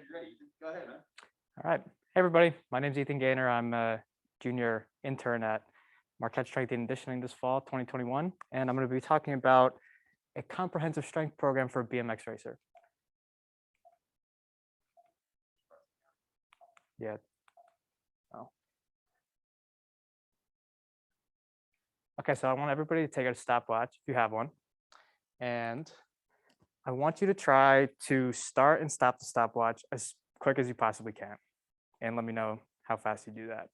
you're ready, go ahead, man. All right. Hey, everybody. My name's Ethan Gaynor. I'm a junior intern at Marquette Strength and Conditioning this fall, 2021. And I'm going to be talking about a comprehensive strength program for a BMX racer. Yeah. Oh. Okay, so I want everybody to take out a stopwatch if you have one. And I want you to try to start and stop the stopwatch as quick as you possibly can. And let me know how fast you do that.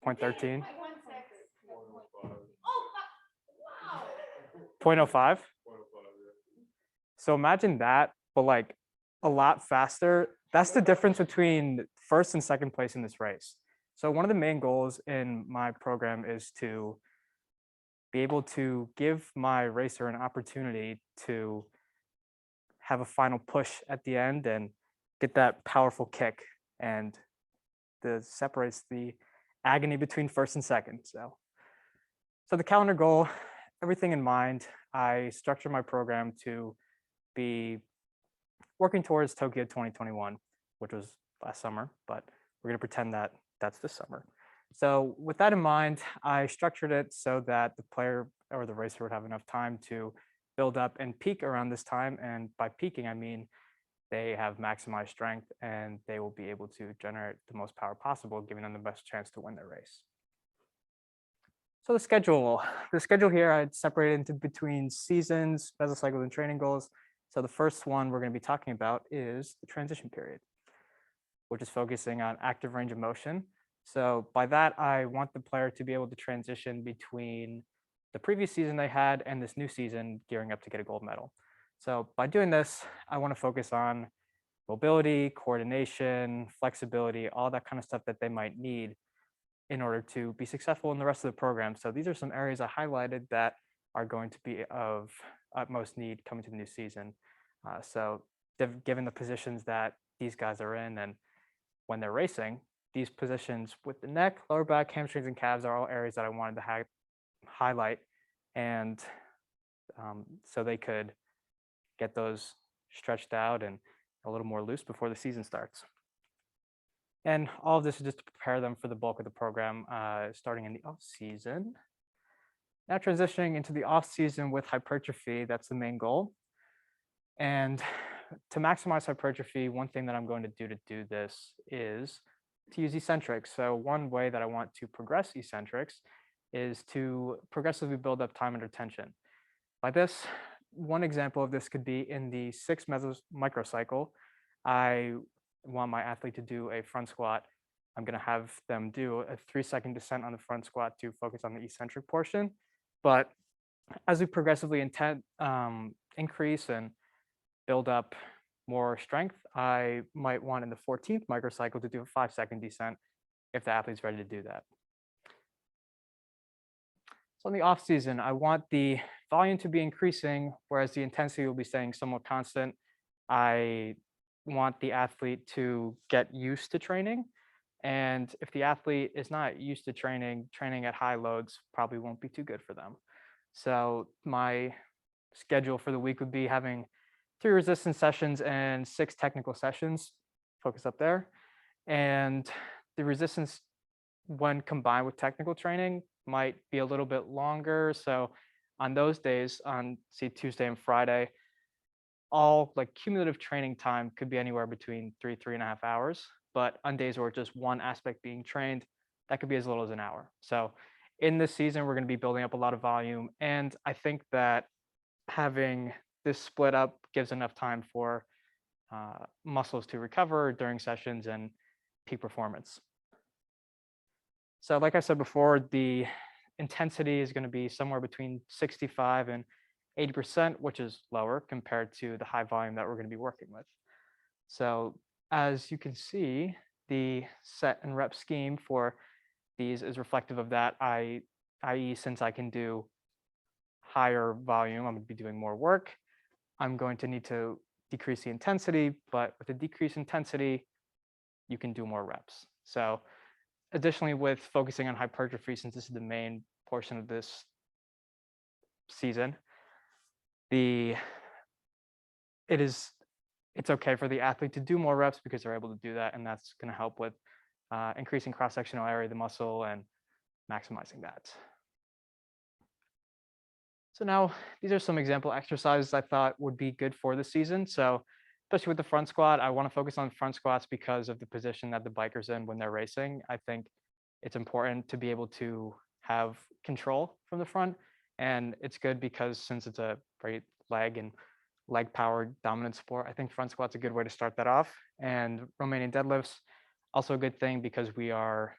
0.13. 0.05. So imagine that, but like a lot faster. That's the difference between first and second place in this race. So one of the main goals in my program is to be able to give my racer an opportunity to have a final push at the end and get that powerful kick, and that separates the agony between first and second. So the calendar goal, everything in mind, I structured my program to be working towards Tokyo 2021, which was last summer, but we're going to pretend that that's this summer. So with that in mind, I structured it so that the player or the racer would have enough time to build up and peak around this time. And by peaking, I mean they have maximized strength and they will be able to generate the most power possible, giving them the best chance to win their race. So the schedule here, I'd separate into between seasons, mesocycles, and training goals. So the first one we're going to be talking about is the transition period, which is focusing on active range of motion. So by that, I want the player to be able to transition between the previous season they had and this new season gearing up to get a gold medal. So by doing this, I want to focus on mobility, coordination, flexibility, all that kind of stuff that they might need in order to be successful in the rest of the program. So these are some areas I highlighted that are going to be of utmost need coming to the new season. So given the positions that these guys are in and when they're racing, these positions with the neck, lower back, hamstrings, and calves are all areas that I wanted to highlight, and so they could get those stretched out and a little more loose before the season starts. And all of this is just to prepare them for the bulk of the program starting in the off season. Now transitioning into the off season with hypertrophy, that's the main goal. And to maximize hypertrophy, one thing that I'm going to do this is to use eccentrics. So one way that I want to progress eccentrics is to progressively build up time under tension. By this, one example of this could be in the 6 microcycle. I want my athlete to do a front squat. I'm going to have them do a 3-second descent on the front squat to focus on the eccentric portion. But as we progressively increase and build up more strength, I might want in the 14th microcycle to do a 5-second descent if the athlete's ready to do that. So in the off season, I want the volume to be increasing, whereas the intensity will be staying somewhat constant. I want the athlete to get used to training. And if the athlete is not used to training at high loads probably won't be too good for them. So my schedule for the week would be having 3 resistance sessions and 6 technical sessions. Focus up there. And the resistance, when combined with technical training, might be a little bit longer. So on those days, on say Tuesday and Friday, all like cumulative training time could be anywhere between 3.5 hours. But on days where just one aspect being trained, that could be as little as an hour. So in this season, we're going to be building up a lot of volume. And I think that having this split up gives enough time for muscles to recover during sessions and peak performance. So like I said before, the intensity is going to be somewhere between 65 and 80%, which is lower compared to the high volume that we're going to be working with. So as you can see, the set and rep scheme for these is reflective of that, i.e. since I can do higher volume, I'm going to be doing more work. I'm going to need to decrease the intensity, but with a decreased intensity, you can do more reps. So additionally, with focusing on hypertrophy, since this is the main portion of this season, it is it's okay for the athlete to do more reps because they're able to do that. And that's going to help with increasing cross-sectional area of the muscle and maximizing that. So now these are some example exercises I thought would be good for the season. So especially with the front squat, I want to focus on front squats because of the position that the biker's in when they're racing. I think it's important to be able to have control from the front. And it's good because since it's a very leg powered dominant sport, I think front squat's a good way to start that off. And Romanian deadlifts, also a good thing because we are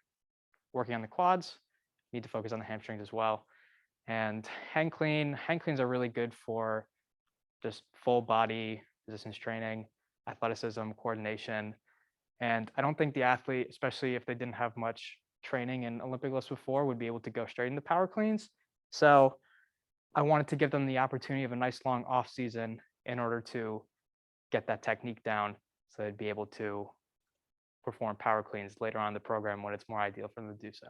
working on the quads, need to focus on the hamstrings as well. And hang cleans are really good for just full body resistance training, athleticism, coordination. And I don't think the athlete, especially if they didn't have much training in Olympic lifts before, would be able to go straight into power cleans. So I wanted to give them the opportunity of a nice long off season in order to get that technique down so they'd be able to perform power cleans later on in the program when it's more ideal for them to do so.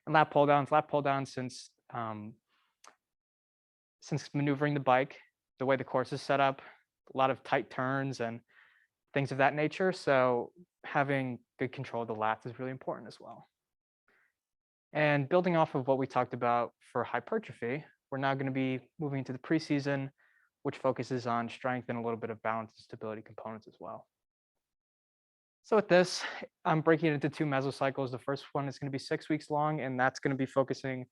And lat pull downs, since maneuvering the bike, the way the course is set up, a lot of tight turns and things of that nature. So having good control of the lats is really important as well. And building off of what we talked about for hypertrophy, we're now going to be moving to the preseason, which focuses on strength and a little bit of balance and stability components as well. So with this, I'm breaking it into 2 mesocycles. The first one is going to be 6 weeks long, and that's going to be focusing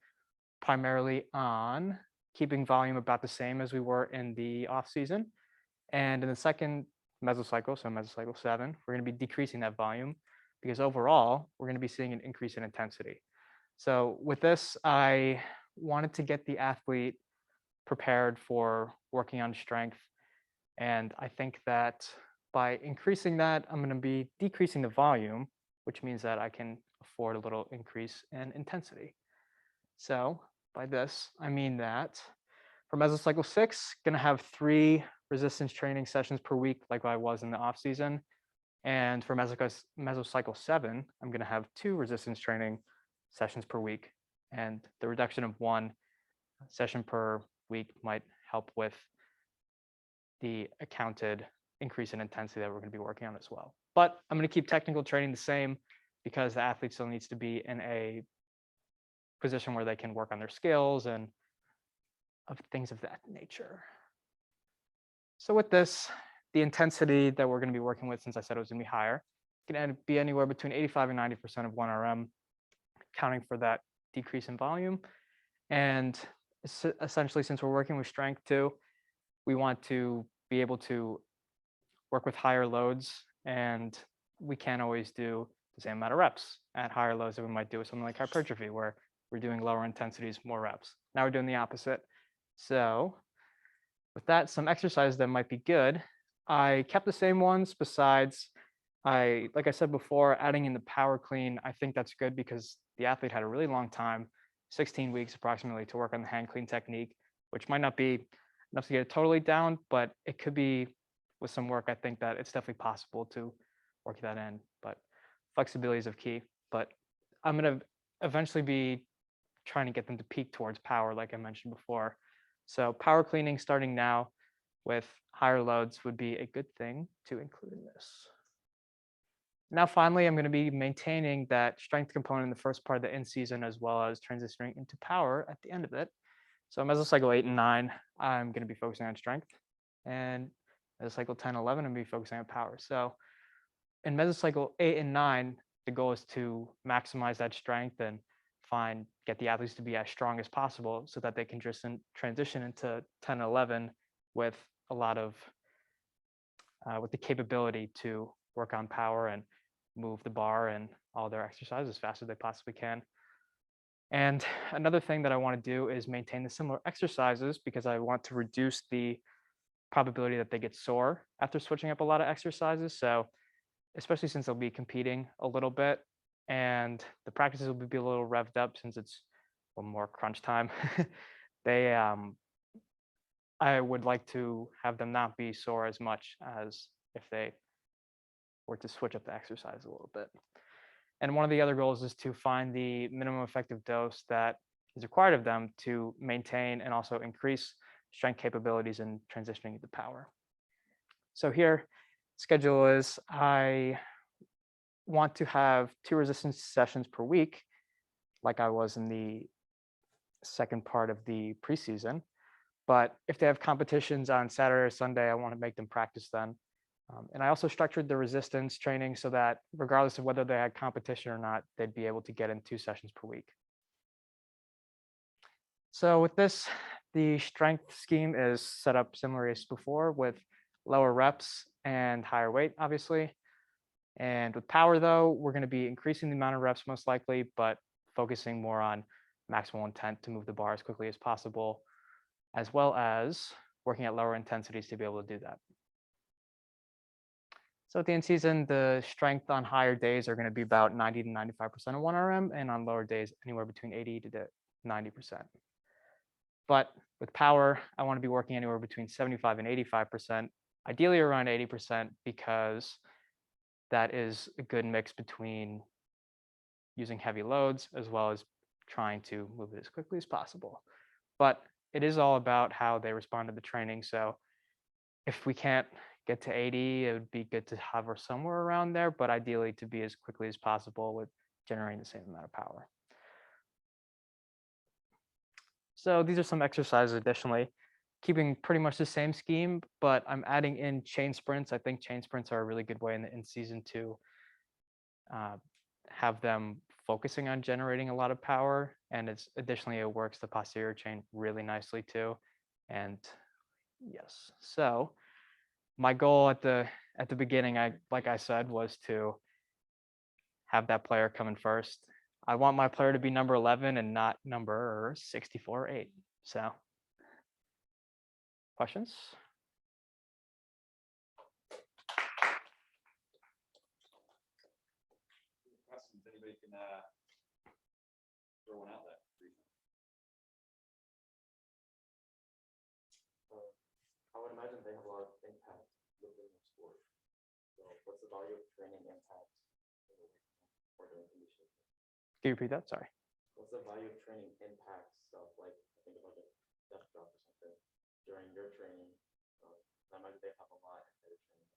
primarily on keeping volume about the same as we were in the off season. And in the second mesocycle, so mesocycle 7, we're going to be decreasing that volume because overall, we're going to be seeing an increase in intensity. So with this, I wanted to get the athlete prepared for working on strength. And I think that by increasing that, I'm going to be decreasing the volume, which means that I can afford a little increase in intensity. So by this, I mean that for mesocycle 6, going to have 3 resistance training sessions per week like I was in the off season. And for mesocycle 7, I'm going to have 2 resistance training sessions per week. And the reduction of 1 session per week might help with the accounted increase in intensity that we're going to be working on as well. But I'm going to keep technical training the same because the athlete still needs to be in a position where they can work on their skills and of things of that nature. So with this, the intensity that we're going to be working with, since I said it was going to be higher, can be anywhere between 85 and 90% of 1RM, accounting for that decrease in volume. And essentially, since we're working with strength too, we want to be able to work with higher loads, and we can't always do the same amount of reps at higher loads that we might do with something like hypertrophy, where we're doing lower intensities, more reps. Now we're doing the opposite. So with that, some exercises that might be good. I kept the same ones besides, like I said before, adding in the power clean. I think that's good because the athlete had a really long time, 16 weeks approximately, to work on the hand clean technique, which might not be enough to get it totally down, but it could be with some work. I think that it's definitely possible to work that in, but flexibility is of key. But I'm going to eventually be trying to get them to peak towards power, like I mentioned before. So power cleaning starting now with higher loads would be a good thing to include in this. Now, finally, I'm going to be maintaining that strength component in the first part of the in-season, as well as transitioning into power at the end of it. So mesocycle 8 and 9, I'm going to be focusing on strength. And mesocycle 10, 11, I'm going to be focusing on power. So in mesocycle 8 and 9, the goal is to maximize that strength and get the athletes to be as strong as possible so that they can just transition into 10 and 11 with a lot of, with the capability to work on power and move the bar and all their exercises as fast as they possibly can. And another thing that I want to do is maintain the similar exercises because I want to reduce the probability that they get sore after switching up a lot of exercises. So especially since they'll be competing a little bit and the practices will be a little revved up since it's a little more crunch time. I would like to have them not be sore as much as if they were to switch up the exercise a little bit. And one of the other goals is to find the minimum effective dose that is required of them to maintain and also increase strength capabilities in transitioning into power. So here, schedule is I want to have 2 resistance sessions per week, like I was in the second part of the preseason. But if they have competitions on Saturday or Sunday, I want to make them practice then. And I also structured the resistance training so that regardless of whether they had competition or not, they'd be able to get in 2 sessions per week. So with this, the strength scheme is set up similar as before with lower reps and higher weight, obviously. And with power, though, we're going to be increasing the amount of reps most likely, but focusing more on maximal intent to move the bar as quickly as possible, as well as working at lower intensities to be able to do that. So at the end season, the strength on higher days are going to be about 90 to 95% of 1RM, and on lower days, anywhere between 80 to 90%. But with power, I want to be working anywhere between 75 and 85%, ideally around 80%, because that is a good mix between using heavy loads as well as trying to move it as quickly as possible. But it is all about how they respond to the training. So if we can't get to 80, it would be good to hover somewhere around there, but ideally to be as quickly as possible with generating the same amount of power. So these are some exercises additionally, keeping pretty much the same scheme, but I'm adding in chain sprints. I think chain sprints are a really good way in season to have them focusing on generating a lot of power. And it's additionally, it works the posterior chain really nicely too. And yes, so my goal at the beginning, like I said, was to have that player come in first. I want my player to be number 11 and not number 64 or 8. So, questions? Questions? Anybody can throw one out there. I would imagine they have a lot of impact within the sport. So what's the value of training impact for the condition? Can you repeat that? Sorry. What's the value of training impact stuff? Like I think about a death drop or something during your training. I imagine they have a lot of training on the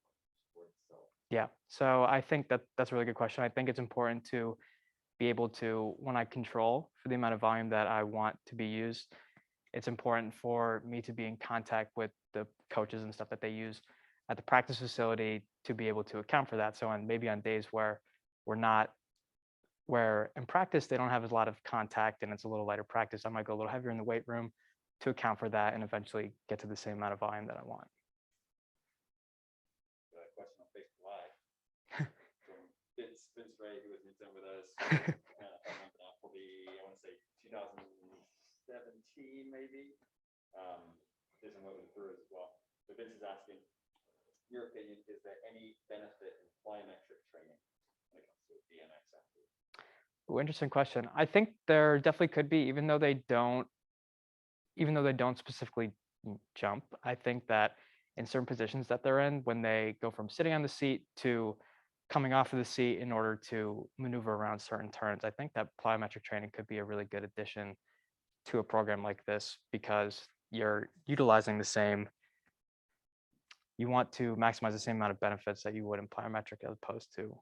sport itself. Yeah. So I think that's a really good question. I think it's important to be able to, when I control for the amount of volume that I want to be used, it's important for me to be in contact with the coaches and stuff that they use at the practice facility to be able to account for that. So maybe on days where where in practice they don't have a lot of contact and it's a little lighter practice, I might go a little heavier in the weight room to account for that and eventually get to the same amount of volume that I want. Question on Facebook Live from Vince Ray, who was an intern with us. I remember now, probably I want to say 2017 maybe. Did some work with the Brewers as well. So Vince is asking, your opinion, is there any benefit in plyometric training when it comes to a BMX athlete? Ooh, interesting question. I think there definitely could be, even though they don't specifically jump. I think that in certain positions that they're in, when they go from sitting on the seat to coming off of the seat in order to maneuver around certain turns, I think that plyometric training could be a really good addition to a program like this because you're utilizing the same, you want to maximize the same amount of benefits that you would in plyometric as opposed to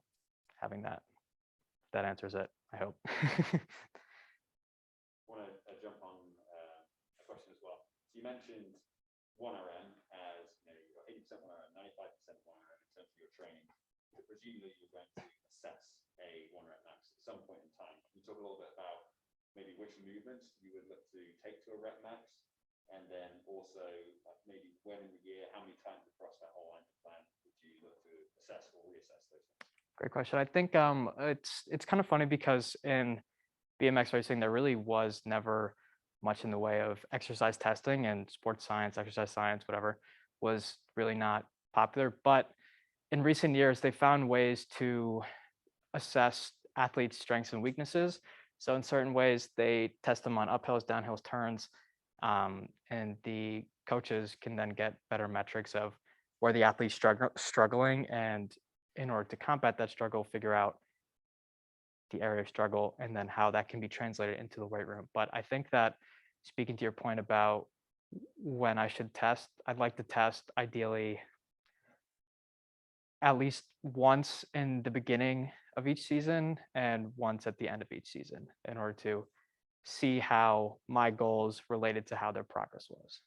having that. That answers it, I hope. I want to jump on a question as well. So you mentioned 1RM as, you've got 80% 1RM, 95% 1RM in terms of your training. So presumably you're going to assess a 1RM max at some point in time. Can you talk a little bit about maybe which movements you would look to take to a rep max? And then also maybe when in the year, how many times across that whole line plan would you look to assess or reassess those things? Great question. I think it's kind of funny because in BMX racing, there really was never much in the way of exercise testing, and sports science, exercise science, whatever, was really not popular. But in recent years, they found ways to assess athletes' strengths and weaknesses. So in certain ways, they test them on uphills, downhills, turns, and the coaches can then get better metrics of where the athlete's struggling, and in order to combat that struggle, figure out the area of struggle and then how that can be translated into the weight room. But I think that speaking to your point about when I should test, I'd like to test ideally at least once in the beginning of each season and once at the end of each season in order to see how my goals related to how their progress was.